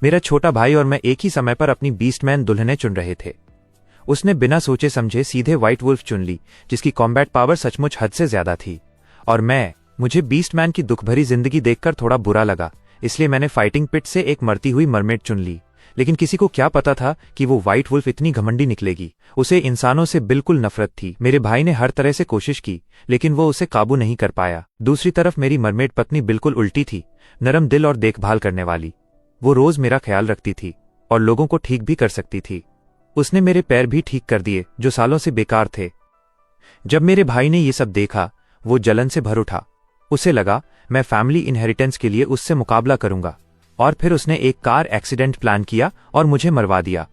मेरा छोटा भाई और मैं एक ही समय पर अपनी बीस्टमैन दुल्हनें चुन रहे थे। उसने बिना सोचे समझे सीधे व्हाइट वुल्फ चुन ली, जिसकी कॉम्बैट पावर सचमुच हद से ज्यादा थी। और मुझे बीस्टमैन की दुखभरी जिंदगी देखकर थोड़ा बुरा लगा, इसलिए मैंने फाइटिंग पिट से एक मरती हुई मरमेड चुन ली। लेकिन किसी को क्या पता था कि वो व्हाइट वुल्फ इतनी घमंडी निकलेगी। उसे इंसानों से बिल्कुल नफरत थी। मेरे भाई ने हर तरह से कोशिश की, लेकिन वो उसे काबू नहीं कर पाया। दूसरी तरफ मेरी मरमेड पत्नी बिल्कुल उल्टी थी, नरम दिल और देखभाल करने वाली। वो रोज मेरा ख्याल रखती थी और लोगों को ठीक भी कर सकती थी। उसने मेरे पैर भी ठीक कर दिए जो सालों से बेकार थे। जब मेरे भाई ने ये सब देखा, वो जलन से भर उठा। उसे लगा मैं फैमिली इनहेरिटेंस के लिए उससे मुकाबला करूंगा, और फिर उसने एक कार एक्सीडेंट प्लान किया और मुझे मरवा दिया।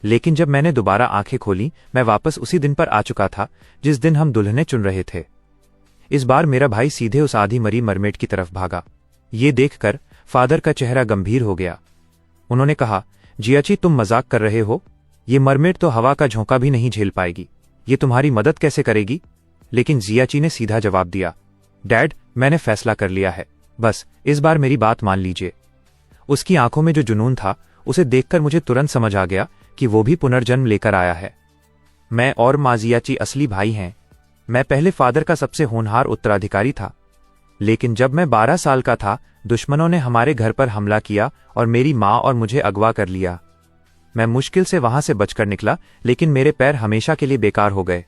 लेकिन जब मैंने दोबारा आंखें खोली, मैं वापस उसी दिन पर आ चुका था जिस दिन हम दुल्हनें चुन रहे थे। इस बार मेरा भाई सीधे उस आधी मरी मरमेड की तरफ भागा। ये देखकर फादर का चेहरा गंभीर हो गया। उन्होंने कहा, जियाची तुम मजाक कर रहे हो? ये मरमेड तो हवा का झोंका भी नहीं झेल पाएगी, ये तुम्हारी मदद कैसे करेगी? लेकिन जियाची ने सीधा जवाब दिया, डैड, मैंने फैसला कर लिया है, बस इस बार मेरी बात मान लीजिए। उसकी आंखों में जो जुनून था, उसे देखकर मुझे तुरंत समझ आ गया कि वो भी पुनर्जन्म लेकर आया है। मैं और माँ जियाची असली भाई हैं। मैं पहले फादर का सबसे होनहार उत्तराधिकारी था, लेकिन जब मैं 12 साल का था, दुश्मनों ने हमारे घर पर हमला किया और मेरी माँ और मुझे अगवा कर लिया। मैं मुश्किल से वहां से बचकर निकला, लेकिन मेरे पैर हमेशा के लिए बेकार हो गए।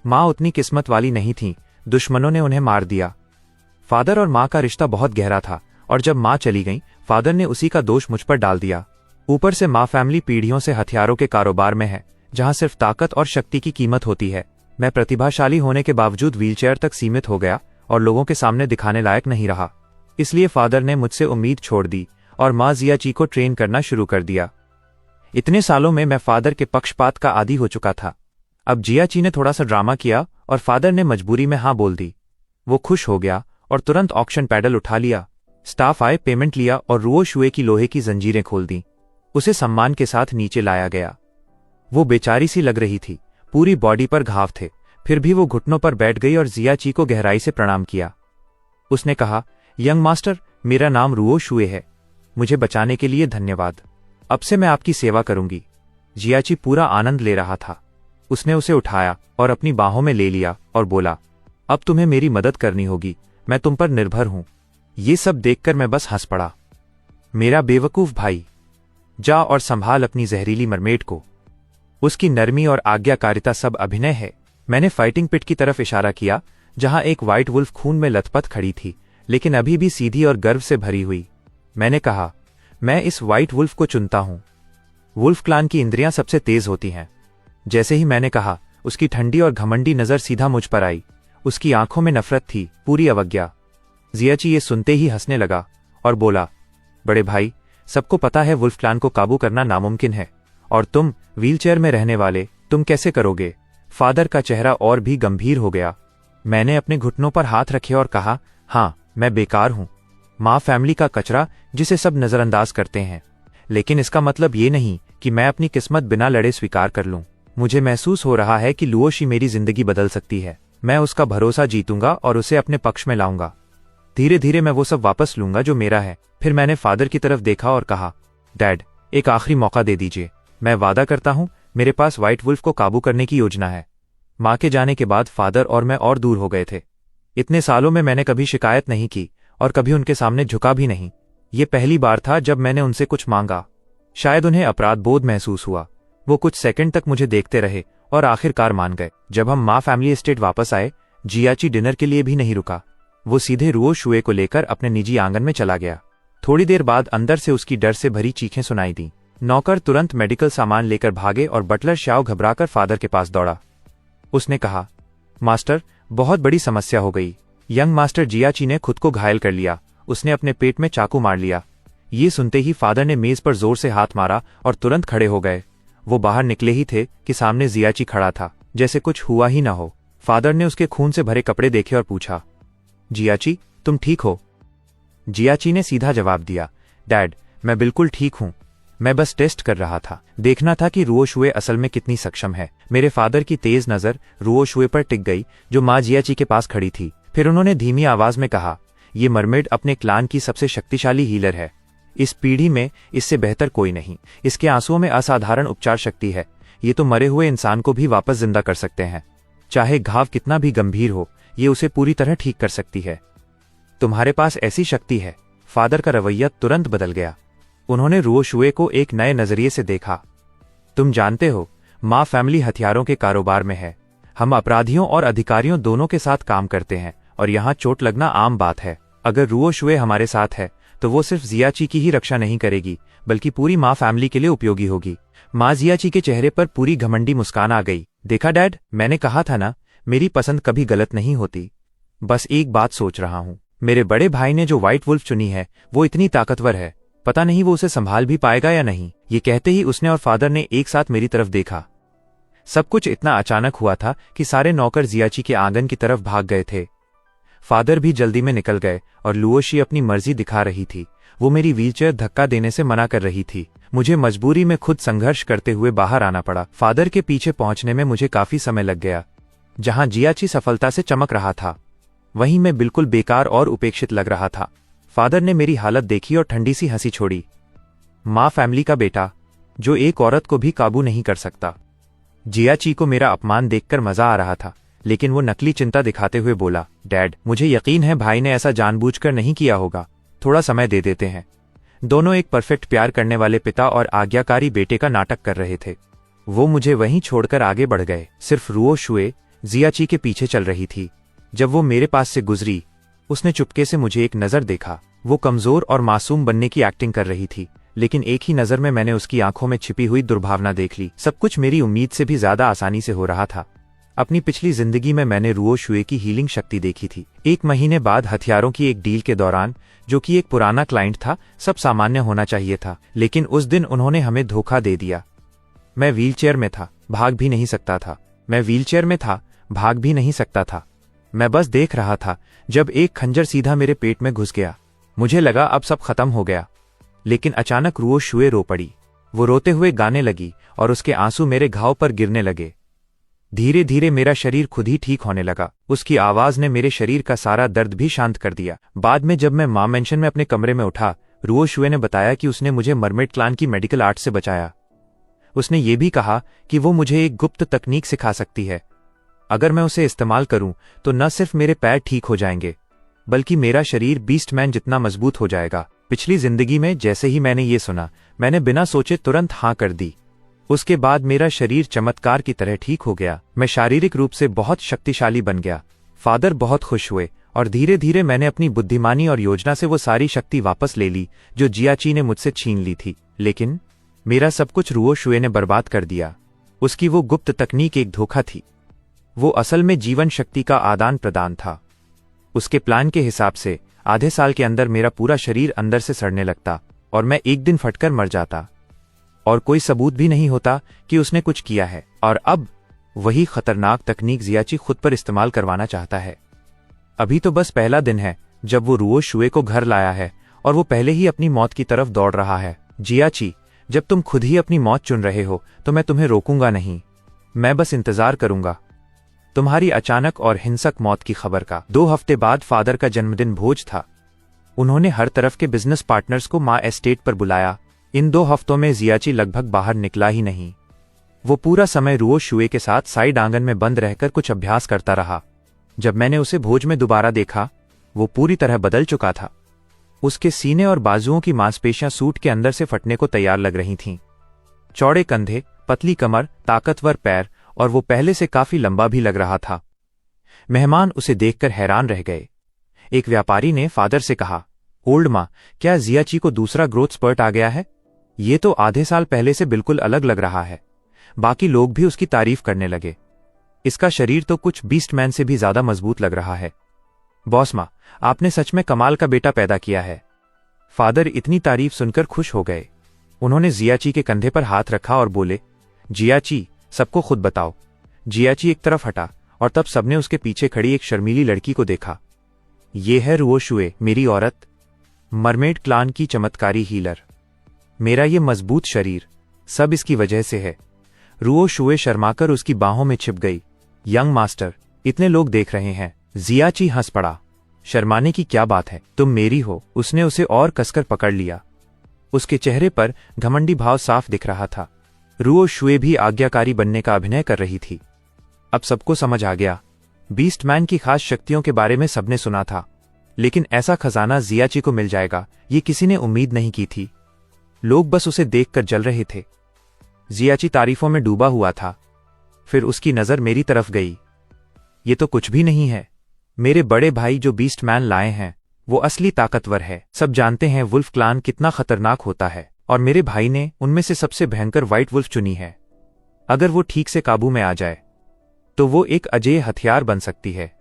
माँ उतनी किस्मत वाली नहीं थी, दुश्मनों ने उन्हें मार दिया। फादर और माँ का रिश्ता बहुत गहरा था, और जब माँ चली गई, फादर ने उसी का दोष मुझ पर डाल दिया। ऊपर से माँ फैमिली पीढ़ियों से हथियारों के कारोबार में है, जहां सिर्फ ताकत और शक्ति की कीमत होती है। मैं प्रतिभाशाली होने के बावजूद व्हीलचेयर तक सीमित हो गया और लोगों के सामने दिखाने लायक नहीं रहा। इसलिए फादर ने मुझसे उम्मीद छोड़ दी और माँ जियाची को ट्रेन करना शुरू कर दिया। इतने सालों में मैं फादर के पक्षपात का आदी हो चुका था। अब जियाची ने थोड़ा सा ड्रामा किया और फादर ने मजबूरी में हाँ बोल दी। वो खुश हो गया और तुरंत ऑक्शन पैडल उठा लिया। स्टाफ आए, पेमेंट लिया और रुओ शुए की लोहे की जंजीरें खोल दी। उसे सम्मान के साथ नीचे लाया गया। वो बेचारी सी लग रही थी, पूरी बॉडी पर घाव थे, फिर भी वो घुटनों पर बैठ गई और जियाची को गहराई से प्रणाम किया। उसने कहा, यंग मास्टर, मेरा नाम रुओ शुए है। मुझे बचाने के लिए धन्यवाद। अब से मैं आपकी सेवा करूंगी। जियाची पूरा आनंद ले रहा था। उसने उसे उठाया और अपनी बाहों में ले लिया और बोला, अब तुम्हें मेरी मदद करनी होगी, मैं तुम पर निर्भर हूं। ये सब देखकर मैं बस हंस पड़ा। मेरा बेवकूफ भाई, जा और संभाल अपनी जहरीली मरमेड को। उसकी नरमी और आज्ञाकारिता सब अभिनय है। मैंने फाइटिंग पिट की तरफ इशारा किया, जहां एक व्हाइट वुल्फ खून में लथपथ खड़ी थी, लेकिन अभी भी सीधी और गर्व से भरी हुई। मैंने कहा, मैं इस व्हाइट वुल्फ को चुनता हूं। वुल्फ क्लान की इंद्रियां सबसे तेज होती हैं। जैसे ही मैंने कहा, उसकी ठंडी और घमंडी नजर सीधा मुझ पर आई। उसकी आंखों में नफरत थी, पूरी अवज्ञा। जियाची ये सुनते ही हंसने लगा और बोला, बड़े भाई, सबको पता है वुल्फ क्लान को काबू करना नामुमकिन है, और तुम व्हीलचेयर में रहने वाले, तुम कैसे करोगे? फादर का चेहरा और भी गंभीर हो गया। मैंने अपने घुटनों पर हाथ रखे और कहा, हाँ, मैं बेकार हूं। माँ फैमिली का कचरा जिसे सब नजरअंदाज करते हैं। लेकिन इसका मतलब ये नहीं कि मैं अपनी किस्मत बिना लड़े स्वीकार कर लूं। मुझे महसूस हो रहा है कि लुओशी मेरी जिंदगी बदल सकती है। मैं उसका भरोसा जीतूंगा और उसे अपने पक्ष में लाऊंगा। धीरे धीरे मैं वो सब वापस लूंगा जो मेरा है। फिर मैंने फादर की तरफ देखा और कहा, डैड, एक आखिरी मौका दे दीजिए। मैं वादा करता हूं, मेरे पास व्हाइट वुल्फ को काबू करने की योजना है। माँ के जाने के बाद फादर और मैं और दूर हो गए थे। इतने सालों में मैंने कभी शिकायत नहीं की और कभी उनके सामने झुका भी नहीं। ये पहली बार था जब मैंने उनसे कुछ मांगा। शायद उन्हें अपराध बोध महसूस हुआ। वो कुछ सेकंड तक मुझे देखते रहे और आखिरकार मान गए। जब हम माँ फैमिली एस्टेट वापस आए, जियाची डिनर के लिए भी नहीं रुका। वो सीधे रुओ शुए को लेकर अपने निजी आंगन में चला गया। थोड़ी देर बाद अंदर से उसकी डर से भरी चीखें सुनाई दी। नौकर तुरंत मेडिकल सामान लेकर भागे और बटलर श्याओ घबराकर फादर के पास दौड़ा। उसने कहा, मास्टर, बहुत बड़ी समस्या हो गई। यंग मास्टर जियाची ने खुद को घायल कर लिया। उसने अपने पेट में चाकू मार लिया। ये सुनते ही फादर ने मेज पर जोर से हाथ मारा और तुरंत खड़े हो गए। वो बाहर निकले ही थे कि सामने जियाची खड़ा था, जैसे कुछ हुआ ही ना हो। फादर ने उसके खून से भरे कपड़े देखे और पूछा, जियाची, तुम ठीक हो? जियाची ने सीधा जवाब दिया, डैड, मैं बिल्कुल ठीक हूं। मैं बस टेस्ट कर रहा था, देखना था कि रुओ शुए असल में कितनी सक्षम है। मेरे फादर की तेज नजर रुओ शुए पर टिक गई, जो माँ जियाची के पास खड़ी थी। फिर उन्होंने धीमी आवाज में कहा, ये मरमेड अपने क्लान की सबसे शक्तिशाली हीलर है। इस पीढ़ी में इससे बेहतर कोई नहीं। इसके आंसुओं में असाधारण उपचार शक्ति है। ये तो मरे हुए इंसान को भी वापस जिंदा कर सकते हैं। चाहे घाव कितना भी गंभीर हो, ये उसे पूरी तरह ठीक कर सकती है। तुम्हारे पास ऐसी शक्ति है। फादर का रवैया तुरंत बदल गया। उन्होंने रुओ शुए को एक नए नजरिए से देखा। तुम जानते हो, माँ फैमिली हथियारों के कारोबार में है। हम अपराधियों और अधिकारियों दोनों के साथ काम करते हैं और यहाँ चोट लगना आम बात है। अगर रुओ शुए हमारे साथ है तो वो सिर्फ जियाची की ही रक्षा नहीं करेगी, बल्कि पूरी माँ फैमिली के लिए उपयोगी होगी। माँ जियाची के चेहरे पर पूरी घमंडी मुस्कान आ गई। देखा डैड, मैंने कहा था ना, मेरी पसंद कभी गलत नहीं होती। बस एक बात सोच रहा हूँ, मेरे बड़े भाई ने जो व्हाइट वुल्फ चुनी है वो इतनी ताकतवर है, पता नहीं वो उसे संभाल भी पाएगा या नहीं। ये कहते ही उसने और फादर ने एक साथ मेरी तरफ देखा। सब कुछ इतना अचानक हुआ था कि सारे नौकर जियाची के आंगन की तरफ भाग गए थे। फादर भी जल्दी में निकल गए और लुओशी अपनी मर्जी दिखा रही थी। वो मेरी व्हीलचेयर धक्का देने से मना कर रही थी। मुझे मजबूरी में खुद संघर्ष करते हुए बाहर आना पड़ा। फादर के पीछे पहुंचने में मुझे काफी समय लग गया। जहां जियाची सफलता से चमक रहा था, वहीं मैं बिल्कुल बेकार और उपेक्षित लग रहा था। फादर ने मेरी हालत देखी और ठंडी सी हंसी छोड़ी। माँ फैमिली का बेटा, जो एक औरत को भी काबू नहीं कर सकता। जियाची को मेरा अपमान देखकर मजा आ रहा था, लेकिन वो नकली चिंता दिखाते हुए बोला, डैड, मुझे यकीन है भाई ने ऐसा जानबूझकर नहीं किया होगा। थोड़ा समय दे देते हैं। दोनों एक परफेक्ट प्यार करने वाले पिता और आज्ञाकारी बेटे का नाटक कर रहे थे। वो मुझे वहीं छोड़कर आगे बढ़ गए। सिर्फ रुओ शुए जियाची के पीछे चल रही थी। जब वो मेरे पास से गुजरी, उसने चुपके से मुझे एक नजर देखा। वो कमजोर और मासूम बनने की एक्टिंग कर रही थी, लेकिन एक ही नजर में मैंने उसकी आंखों में छिपी हुई दुर्भावना देख ली। सब कुछ मेरी उम्मीद से भी ज्यादा आसानी से हो रहा था। अपनी पिछली जिंदगी में मैंने रुओ शुए की हीलिंग शक्ति देखी थी। 1 महीने बाद हथियारों की एक डील के दौरान, जो कि एक पुराना क्लाइंट था, सब सामान्य होना चाहिए था, लेकिन उस दिन उन्होंने हमें धोखा दे दिया। मैं व्हीलचेयर में था, भाग भी नहीं सकता था। मैं व्हीलचेयर में था, भाग भी नहीं सकता था। मैं बस देख रहा था जब एक खंजर सीधा मेरे पेट में घुस गया। मुझे लगा अब सब खत्म हो गया, लेकिन अचानक रुओ शुए रो पड़ी। वो रोते हुए गाने लगी और उसके आंसू मेरे घाव पर गिरने लगे। धीरे धीरे मेरा शरीर खुद ही ठीक होने लगा। उसकी आवाज ने मेरे शरीर का सारा दर्द भी शांत कर दिया। बाद में जब मैं माँ मेंशन में अपने कमरे में उठा, रुओ शुए ने बताया कि उसने मुझे मरमेड क्लान की मेडिकल आर्ट से बचाया। उसने ये भी कहा कि वो मुझे एक गुप्त तकनीक सिखा सकती है। अगर मैं उसे इस्तेमाल करूं तो न सिर्फ मेरे पैर ठीक हो जाएंगे, बल्कि मेरा शरीर बीस्टमैन जितना मजबूत हो जाएगा। पिछली जिंदगी में जैसे ही मैंने ये सुना, मैंने बिना सोचे तुरंत हाँ कर दी। उसके बाद मेरा शरीर चमत्कार की तरह ठीक हो गया। मैं शारीरिक रूप से बहुत शक्तिशाली बन गया। फादर बहुत खुश हुए और धीरे धीरे मैंने अपनी बुद्धिमानी और योजना से वो सारी शक्ति वापस ले ली जो जियाची ने मुझसे छीन ली थी। लेकिन मेरा सब कुछ रुओ शुए ने बर्बाद कर दिया। उसकी वो गुप्त तकनीक एक धोखा थी। वो असल में जीवन शक्ति का आदान प्रदान था। उसके प्लान के हिसाब से आधे साल के अंदर मेरा पूरा शरीर अंदर से सड़ने लगता और मैं एक दिन फटकर मर जाता, और कोई सबूत भी नहीं होता कि उसने कुछ किया है। और अब वही खतरनाक तकनीक जियाची खुद पर इस्तेमाल करवाना चाहता है। अभी तो बस पहला दिन है जब वो रुओ शुए को घर लाया है और वो पहले ही अपनी मौत की तरफ दौड़ रहा है। जियाची, जब तुम खुद ही अपनी मौत चुन रहे हो तो मैं तुम्हें रोकूंगा नहीं। मैं बस इंतजार करूंगा तुम्हारी अचानक और हिंसक मौत की खबर का। 2 हफ्ते बाद फादर का जन्मदिन भोज था। उन्होंने हर तरफ के बिजनेस पार्टनर्स को माँ एस्टेट पर बुलाया। इन 2 हफ्तों में जियाची लगभग बाहर निकला ही नहीं। वो पूरा समय रुओ शुए के साथ साइड आंगन में बंद रहकर कुछ अभ्यास करता रहा। जब मैंने उसे भोज में दोबारा देखा, वो पूरी तरह बदल चुका था। उसके सीने और बाजुओं की मांसपेशियां सूट के अंदर से फटने को तैयार लग रही थीं। चौड़े कंधे, पतली कमर, ताकतवर पैर, और वो पहले से काफी लंबा भी लग रहा था। मेहमान उसे देखकर हैरान रह गए। एक व्यापारी ने फादर से कहा, ओल्ड माँ, क्या जियाची को दूसरा ग्रोथ स्पर्ट आ गया है? ये तो आधे साल पहले से बिल्कुल अलग लग रहा है। बाकी लोग भी उसकी तारीफ करने लगे। इसका शरीर तो कुछ बीस्टमैन से भी ज्यादा मजबूत लग रहा है। बॉस माँ, आपने सच में कमाल का बेटा पैदा किया है। फादर इतनी तारीफ सुनकर खुश हो गए। उन्होंने जियाची के कंधे पर हाथ रखा और बोले, जियाची, सबको खुद बताओ। जियाची एक तरफ हटा और तब सबने उसके पीछे खड़ी एक शर्मीली लड़की को देखा। ये है रुओ शुए, मेरी औरत, मरमेड क्लान की चमत्कारी हीलर। मेरा ये मजबूत शरीर सब इसकी वजह से है। रुओ शुए शर्माकर उसकी बाहों में छिप गई। यंग मास्टर, इतने लोग देख रहे हैं। जियाची हंस पड़ा। शर्माने की क्या बात है, तुम मेरी हो। उसने उसे और कसकर पकड़ लिया। उसके चेहरे पर घमंडी भाव साफ दिख रहा था। रुओ शुए भी आज्ञाकारी बनने का अभिनय कर रही थी। अब सबको समझ आ गया। बीस्टमैन की खास शक्तियों के बारे में सबने सुना था, लेकिन ऐसा खजाना जियाची को मिल जाएगा ये किसी ने उम्मीद नहीं की थी। लोग बस उसे देखकर जल रहे थे। जियाची तारीफों में डूबा हुआ था। फिर उसकी नजर मेरी तरफ गई। ये तो कुछ भी नहीं है। मेरे बड़े भाई जो बीस्टमैन लाए हैं वो असली ताकतवर है। सब जानते हैं वुल्फ क्लान कितना खतरनाक होता है, और मेरे भाई ने उनमें से सबसे भयंकर व्हाइट वुल्फ चुनी है। अगर वो ठीक से काबू में आ जाए तो वो एक अजेय हथियार बन सकती है।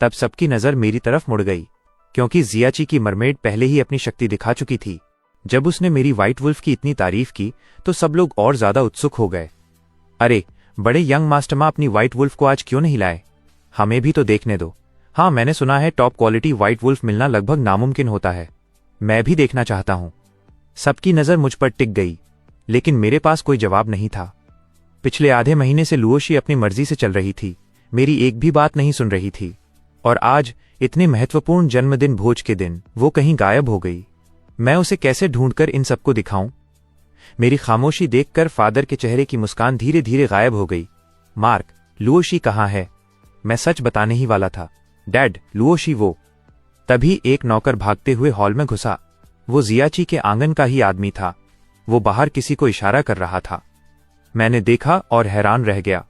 तब सबकी नजर मेरी तरफ मुड़ गई, क्योंकि जियाची की मरमेड पहले ही अपनी शक्ति दिखा चुकी थी। जब उसने मेरी व्हाइट वुल्फ की इतनी तारीफ की तो सब लोग और ज्यादा उत्सुक हो गए। अरे बड़े यंग मास्टरमा, अपनी व्हाइट वुल्फ को आज क्यों नहीं लाए? हमें भी तो देखने दो। हाँ, मैंने सुना है टॉप क्वालिटी व्हाइट वुल्फ मिलना लगभग नामुमकिन होता है। मैं भी देखना चाहता हूं। सबकी नजर मुझ पर टिक गई, लेकिन मेरे पास कोई जवाब नहीं था। पिछले आधे महीने से लुओशी अपनी मर्जी से चल रही थी, मेरी एक भी बात नहीं सुन रही थी, और आज इतने महत्वपूर्ण जन्मदिन भोज के दिन वो कहीं गायब हो गई। मैं उसे कैसे ढूंढकर इन सबको दिखाऊं? मेरी खामोशी देखकर फादर के चेहरे की मुस्कान धीरे धीरे गायब हो गई। मार्क, लुओशी कहाँ है? मैं सच बताने ही वाला था। डैड, लुओशी वो। तभी एक नौकर भागते हुए हॉल में घुसा। वो जियाची के आंगन का ही आदमी था। वो बाहर किसी को इशारा कर रहा था। मैंने देखा और हैरान रह गया।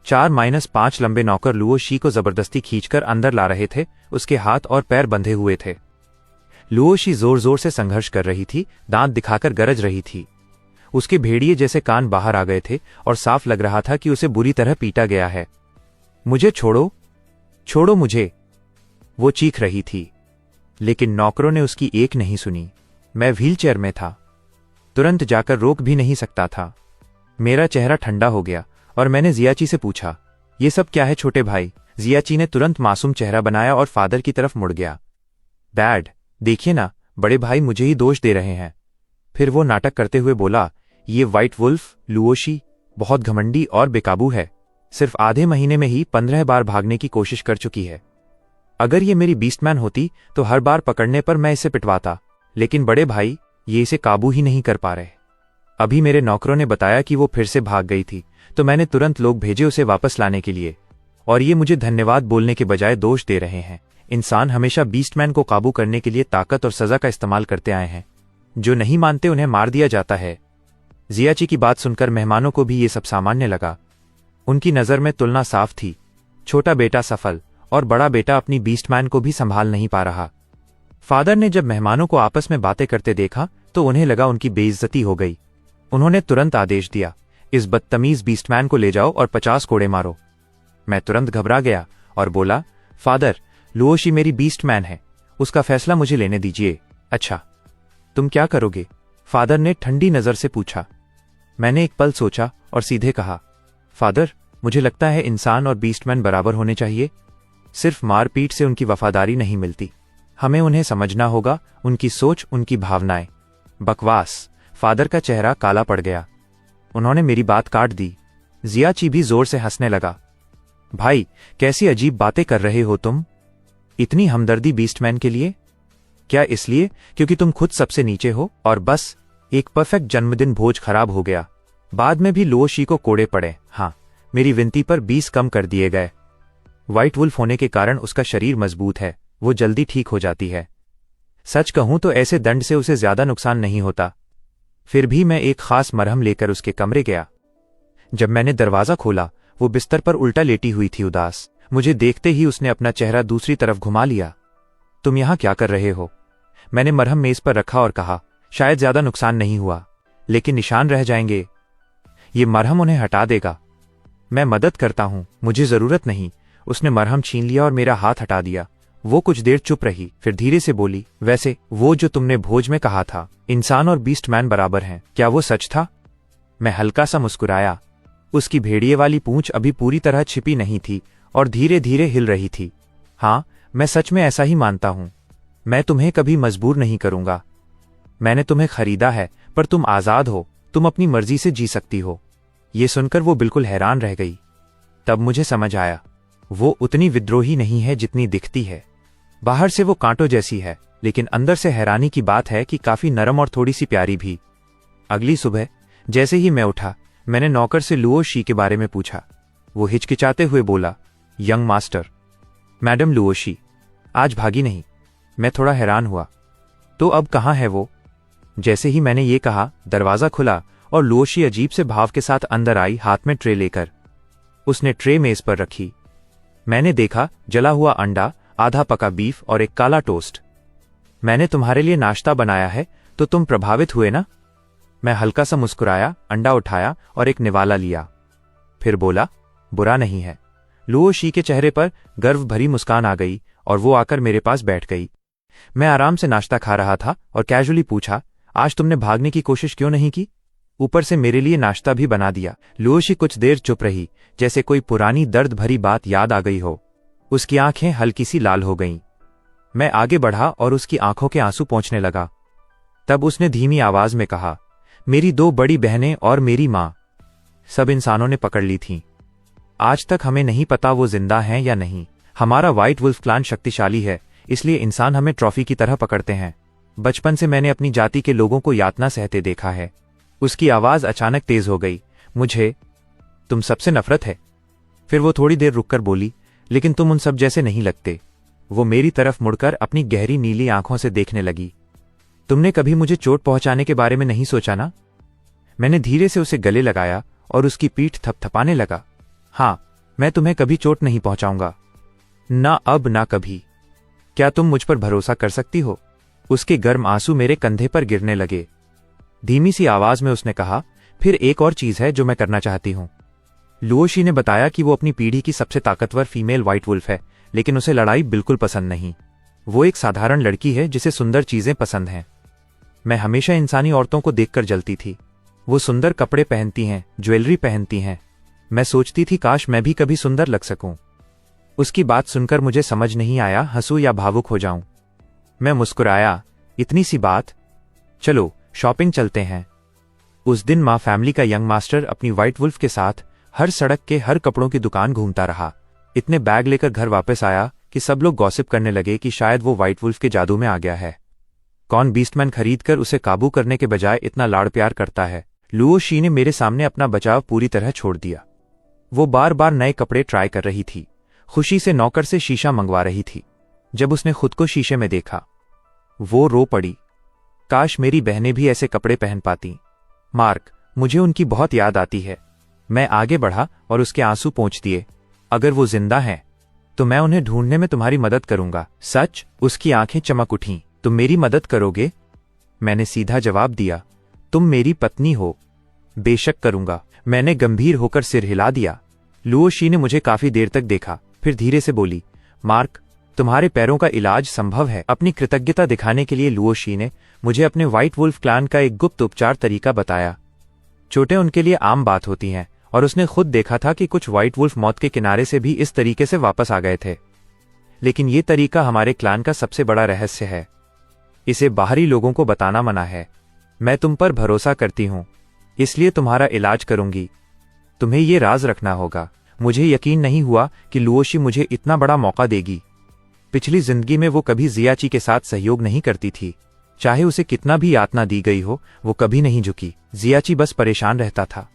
4-5 लंबे नौकर लुओशी को जबरदस्ती खींचकर अंदर ला रहे थे। उसके हाथ और पैर बंधे हुए थे। लुओशी जोर जोर से संघर्ष कर रही थी, दांत दिखाकर गरज रही थी। उसके भेड़िए जैसे कान बाहर आ गए थे और साफ लग रहा था कि उसे बुरी तरह पीटा गया है। मुझे छोड़ो, छोड़ो मुझे, वो चीख रही थी। लेकिन नौकरों ने उसकी एक नहीं सुनी। मैं व्हीलचेयर में था, तुरंत जाकर रोक भी नहीं सकता था। मेरा चेहरा ठंडा हो गया और मैंने जियाची से पूछा, ये सब क्या है छोटे भाई? जियाची ने तुरंत मासूम चेहरा बनाया और फादर की तरफ मुड़ गया। डैड, देखिए ना, बड़े भाई मुझे ही दोष दे रहे हैं। फिर वो नाटक करते हुए बोला, ये व्हाइट वुल्फ लुओशी बहुत घमंडी और बेकाबू है। सिर्फ आधे महीने में ही 15 बार भागने की कोशिश कर चुकी है। अगर ये मेरी बीस्टमैन होती तो हर बार पकड़ने पर मैं इसे पिटवाता, लेकिन बड़े भाई ये इसे काबू ही नहीं कर पा रहे। अभी मेरे नौकरों ने बताया कि वो फिर से भाग गई थी, तो मैंने तुरंत लोग भेजे उसे वापस लाने के लिए, और ये मुझे धन्यवाद बोलने के बजाय दोष दे रहे हैं। इंसान हमेशा बीस्टमैन को काबू करने के लिए ताकत और सजा का इस्तेमाल करते आए हैं। जो नहीं मानते उन्हें मार दिया जाता है। जियाची की बात सुनकर मेहमानों को भी ये सब सामान्य लगा। उनकी नजर में तुलना साफ थी। छोटा बेटा सफल और बड़ा बेटा अपनी बीस्टमैन को भी संभाल नहीं पा रहा। फादर ने जब मेहमानों को आपस में बातें करते देखा तो उन्हें लगा उनकी बेइज्जती हो गई। उन्होंने तुरंत आदेश दिया, इस बदतमीज बीस्टमैन को ले जाओ और 50 कोड़े मारो। मैं तुरंत घबरा गया और बोला, फादर, लुओशी मेरी बीस्टमैन है, उसका फैसला मुझे लेने दीजिए। अच्छा, तुम क्या करोगे? फादर ने ठंडी नजर से पूछा। मैंने एक पल सोचा और सीधे कहा, फादर, मुझे लगता है इंसान और बीस्टमैन बराबर होने चाहिए। सिर्फ मारपीट से उनकी वफादारी नहीं मिलती, हमें उन्हें समझना होगा, उनकी सोच, उनकी भावनाएं। बकवास। फादर का चेहरा काला पड़ गया। उन्होंने मेरी बात काट दी। जियाची भी जोर से हंसने लगा। भाई, कैसी अजीब बातें कर रहे हो तुम? इतनी हमदर्दी बीस्टमैन के लिए? क्या इसलिए क्योंकि तुम खुद सबसे नीचे हो और बस एक परफेक्ट जन्मदिन भोज खराब हो गया? बाद में भी लुओशी को कोड़े पड़े। हाँ, मेरी विनती पर 20 कम कर दिए गए। व्हाइट वुल्फ होने के कारण उसका शरीर मजबूत है, वो जल्दी ठीक हो जाती है। सच कहूं तो ऐसे दंड से उसे ज्यादा नुकसान नहीं होता। फिर भी मैं एक खास मरहम लेकर उसके कमरे गया। जब मैंने दरवाजा खोला, वो बिस्तर पर उल्टा लेटी हुई थी, उदास। मुझे देखते ही उसने अपना चेहरा दूसरी तरफ घुमा लिया। तुम यहां क्या कर रहे हो? मैंने मरहम मेज पर रखा और कहा, शायद ज्यादा नुकसान नहीं हुआ, लेकिन निशान रह जाएंगे। ये मरहम उन्हें हटा देगा। मैं मदद करता हूं, मुझे जरूरत नहीं। उसने मरहम छीन लिया और मेरा हाथ हटा दिया। वो कुछ देर चुप रही, फिर धीरे से बोली, वैसे वो जो तुमने भोज में कहा था, इंसान और बीस्टमैन बराबर हैं, क्या वो सच था? मैं हल्का सा मुस्कुराया। उसकी भेड़िए वाली पूंछ अभी पूरी तरह छिपी नहीं थी और धीरे धीरे हिल रही थी। हाँ, मैं सच में ऐसा ही मानता हूं। मैं तुम्हें कभी मजबूर नहीं करूंगा। मैंने तुम्हें खरीदा है, पर तुम आजाद हो, तुम अपनी मर्जी से जी सकती हो। ये सुनकर वो बिल्कुल हैरान रह गई। तब मुझे समझ आया, वो उतनी विद्रोही नहीं है जितनी दिखती है। बाहर से वो कांटों जैसी है, लेकिन अंदर से हैरानी की बात है कि काफी नरम और थोड़ी सी प्यारी भी। अगली सुबह जैसे ही मैं उठा, मैंने नौकर से लुओ शी के बारे में पूछा। वो हिचकिचाते हुए बोला, young master, madam Luo she आज भागी नहीं। मैं थोड़ा हैरान हुआ, तो अब कहाँ है वो? जैसे ही मैंने ये कहा, दरवाजा खुला और लुओ शी अजीब से भाव के साथ अंदर आई, हाथ में ट्रे लेकर। उसने ट्रे मेज पर रखी। मैंने देखा जला हुआ अंडा, आधा पका बीफ और एक काला टोस्ट। मैंने तुम्हारे लिए नाश्ता बनाया है, तो तुम प्रभावित हुए ना? मैं हल्का सा मुस्कुराया, अंडा उठाया और एक निवाला लिया। फिर बोला, बुरा नहीं है। लुओ शी के चेहरे पर गर्व भरी मुस्कान आ गई और वो आकर मेरे पास बैठ गई। मैं आराम से नाश्ता खा रहा था और कैजुअली पूछा, आज तुमने भागने की कोशिश क्यों नहीं की? ऊपर से मेरे लिए नाश्ता भी बना दिया। लुओ शी कुछ देर चुप रही, जैसे कोई पुरानी दर्द भरी बात याद आ गई हो। उसकी आंखें हल्की सी लाल हो गईं। मैं आगे बढ़ा और उसकी आंखों के आंसू पोंछने लगा। तब उसने धीमी आवाज में कहा, मेरी 2 बड़ी बहनें और मेरी मां सब इंसानों ने पकड़ ली थीं। आज तक हमें नहीं पता वो जिंदा हैं या नहीं। हमारा व्हाइट वुल्फ क्लान शक्तिशाली है, इसलिए इंसान हमें ट्रॉफी की तरह पकड़ते हैं। बचपन से मैंने अपनी जाति के लोगों को यातना सहते देखा है। उसकी आवाज अचानक तेज हो गई, मुझे तुम सबसे नफरत है। फिर वो थोड़ी देर रुककर बोली, लेकिन तुम उन सब जैसे नहीं लगते। वो मेरी तरफ मुड़कर अपनी गहरी नीली आंखों से देखने लगी। तुमने कभी मुझे चोट पहुंचाने के बारे में नहीं सोचा ना? मैंने धीरे से उसे गले लगाया और उसकी पीठ थपथपाने लगा। हाँ, मैं तुम्हें कभी चोट नहीं पहुंचाऊंगा, ना अब ना कभी। क्या तुम मुझ पर भरोसा कर सकती हो? उसके गर्म आंसू मेरे कंधे पर गिरने लगे। धीमी सी आवाज में उसने कहा, फिर एक और चीज है जो मैं करना चाहती हूं। लुओ शी ने बताया कि वो अपनी पीढ़ी की सबसे ताकतवर फीमेल व्हाइट वुल्फ है, लेकिन उसे लड़ाई बिल्कुल पसंद नहीं। वो एक साधारण लड़की है जिसे सुंदर चीजें पसंद हैं। मैं हमेशा इंसानी औरतों को देखकर जलती थी। वो सुंदर कपड़े पहनती हैं, ज्वेलरी पहनती हैं। मैं सोचती थी काश मैं भी कभी सुंदर लग सकूं। उसकी बात सुनकर मुझे समझ नहीं आया हंसूं या भावुक हो जाऊं। मैं मुस्कुराया, इतनी सी बात, चलो शॉपिंग चलते हैं। उस दिन माँ फैमिली का यंग मास्टर अपनी व्हाइट वुल्फ के साथ हर सड़क के हर कपड़ों की दुकान घूमता रहा। इतने बैग लेकर घर वापस आया कि सब लोग गॉसिप करने लगे कि शायद वो व्हाइट वुल्फ के जादू में आ गया है। कौन बीस्टमैन खरीदकर उसे काबू करने के बजाय इतना लाड़ प्यार करता है? लुओ शी ने मेरे सामने अपना बचाव पूरी तरह छोड़ दिया। वो बार बार नए कपड़े ट्राई कर रही थी, खुशी से नौकर से शीशा मंगवा रही थी। जब उसने खुद को शीशे में देखा, वो रो पड़ी। काश मेरी बहनें भी ऐसे कपड़े पहन पाती। मार्क, मुझे उनकी बहुत याद आती है। मैं आगे बढ़ा और उसके आंसू पोंछ दिए। अगर वो जिंदा हैं, तो मैं उन्हें ढूंढने में तुम्हारी मदद करूंगा। सच? उसकी आंखें चमक उठीं। तुम मेरी मदद करोगे? मैंने सीधा जवाब दिया, तुम मेरी पत्नी हो। बेशक करूंगा। मैंने गंभीर होकर सिर हिला दिया। लुओ शी ने मुझे काफी देर तक देखा, फिर धीरे से बोली, मार्क, तुम्हारे पैरों का इलाज संभव है। अपनी कृतज्ञता दिखाने के लिए लुओ शी ने मुझे अपने व्हाइट वुल्फ क्लान का एक गुप्त उपचार तरीका बताया। चोटें उनके लिए आम बात होती हैं, और उसने खुद देखा था कि कुछ व्हाइट वुल्फ मौत के किनारे से भी इस तरीके से वापस आ गए थे। लेकिन ये तरीका हमारे क्लान का सबसे बड़ा रहस्य है। इसे बाहरी लोगों को बताना मना है। मैं तुम पर भरोसा करती हूं, इसलिए तुम्हारा इलाज करूंगी। तुम्हें ये राज रखना होगा। मुझे यकीन नहीं हुआ कि लुओ शी मुझे इतना बड़ा मौका देगी। पिछली जिंदगी में वो कभी जियाची के साथ सहयोग नहीं करती थी। चाहे उसे कितना भी यातना दी गई हो, वो कभी नहीं झुकी। जियाची बस परेशान रहता था।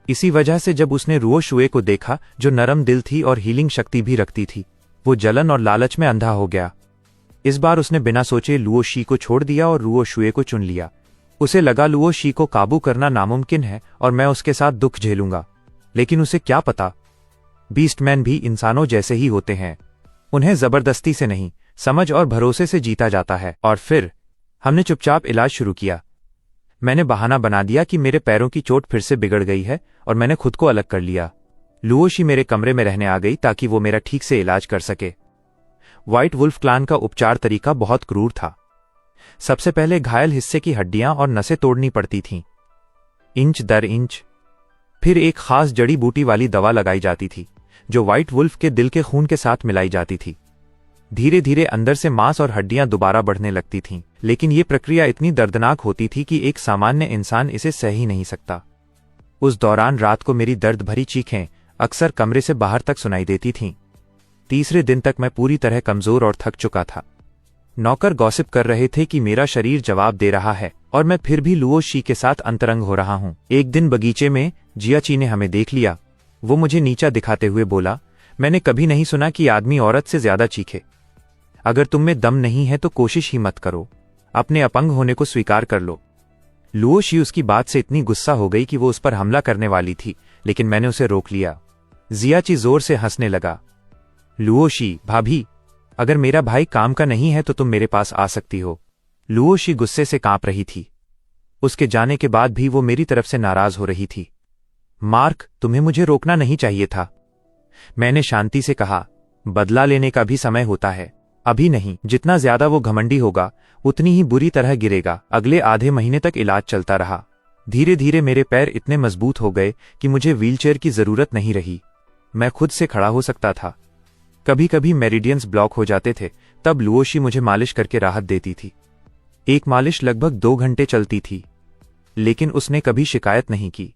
इसी वजह से जब उसने रुओ शुए को देखा, जो नरम दिल थी और हीलिंग शक्ति भी रखती थी, वो जलन और लालच में अंधा हो गया। इस बार उसने बिना सोचे लुओ शी को छोड़ दिया और रुओ शुए को चुन लिया। उसे लगा लुओ शी को काबू करना नामुमकिन है और मैं उसके साथ दुख झेलूंगा। लेकिन उसे क्या पता, बीस्टमैन भी इंसानों जैसे ही होते हैं। उन्हें जबरदस्ती से नहीं, समझ और भरोसे से जीता जाता है। और फिर हमने चुपचाप इलाज शुरू किया। मैंने बहाना बना दिया कि मेरे पैरों की चोट फिर से बिगड़ गई है और मैंने खुद को अलग कर लिया। लुओ शी मेरे कमरे में रहने आ गई ताकि वो मेरा ठीक से इलाज कर सके। व्हाइट वुल्फ क्लान का उपचार तरीका बहुत क्रूर था। सबसे पहले घायल हिस्से की हड्डियां और नसें तोड़नी पड़ती थीं, इंच दर इंच। फिर एक खास जड़ी बूटी वाली दवा लगाई जाती थी, जो व्हाइट वुल्फ के दिल के खून के साथ मिलाई जाती थी। धीरे धीरे अंदर से मांस और हड्डियां दोबारा बढ़ने लगती थीं, लेकिन ये प्रक्रिया इतनी दर्दनाक होती थी कि एक सामान्य इंसान इसे सह ही नहीं सकता। उस दौरान रात को मेरी दर्द भरी चीखें अक्सर कमरे से बाहर तक सुनाई देती थीं। तीसरे दिन तक मैं पूरी तरह कमजोर और थक चुका था। नौकर गॉसिप कर रहे थे कि मेरा शरीर जवाब दे रहा है और मैं फिर भी लुओ शी के साथ अंतरंग हो रहा हूं। एक दिन बगीचे में जियाची ने हमें देख लिया। वो मुझे नीचा दिखाते हुए बोला, मैंने कभी नहीं सुना कि आदमी औरत से ज्यादा चीखे। अगर तुम में दम नहीं है तो कोशिश ही मत करो, अपने अपंग होने को स्वीकार कर लो। लुओ शी उसकी बात से इतनी गुस्सा हो गई कि वो उस पर हमला करने वाली थी, लेकिन मैंने उसे रोक लिया। जियाची जोर से हंसने लगा। लुओ शी भाभी, अगर मेरा भाई काम का नहीं है तो तुम मेरे पास आ सकती हो। लुओ शी गुस्से से कांप रही थी। उसके जाने के बाद भी वो मेरी तरफ से नाराज हो रही थी। मार्क, तुम्हें मुझे रोकना नहीं चाहिए था। मैंने शांति से कहा, बदला लेने का भी समय होता है, अभी नहीं। जितना ज्यादा वो घमंडी होगा उतनी ही बुरी तरह गिरेगा। अगले आधे महीने तक इलाज चलता रहा। धीरे धीरे मेरे पैर इतने मजबूत हो गए कि मुझे व्हीलचेयर की जरूरत नहीं रही। मैं खुद से खड़ा हो सकता था। कभी कभी मेरिडियंस ब्लॉक हो जाते थे, तब लुओ शी मुझे मालिश करके राहत देती थी। एक मालिश लगभग 2 घंटे चलती थी, लेकिन उसने कभी शिकायत नहीं की।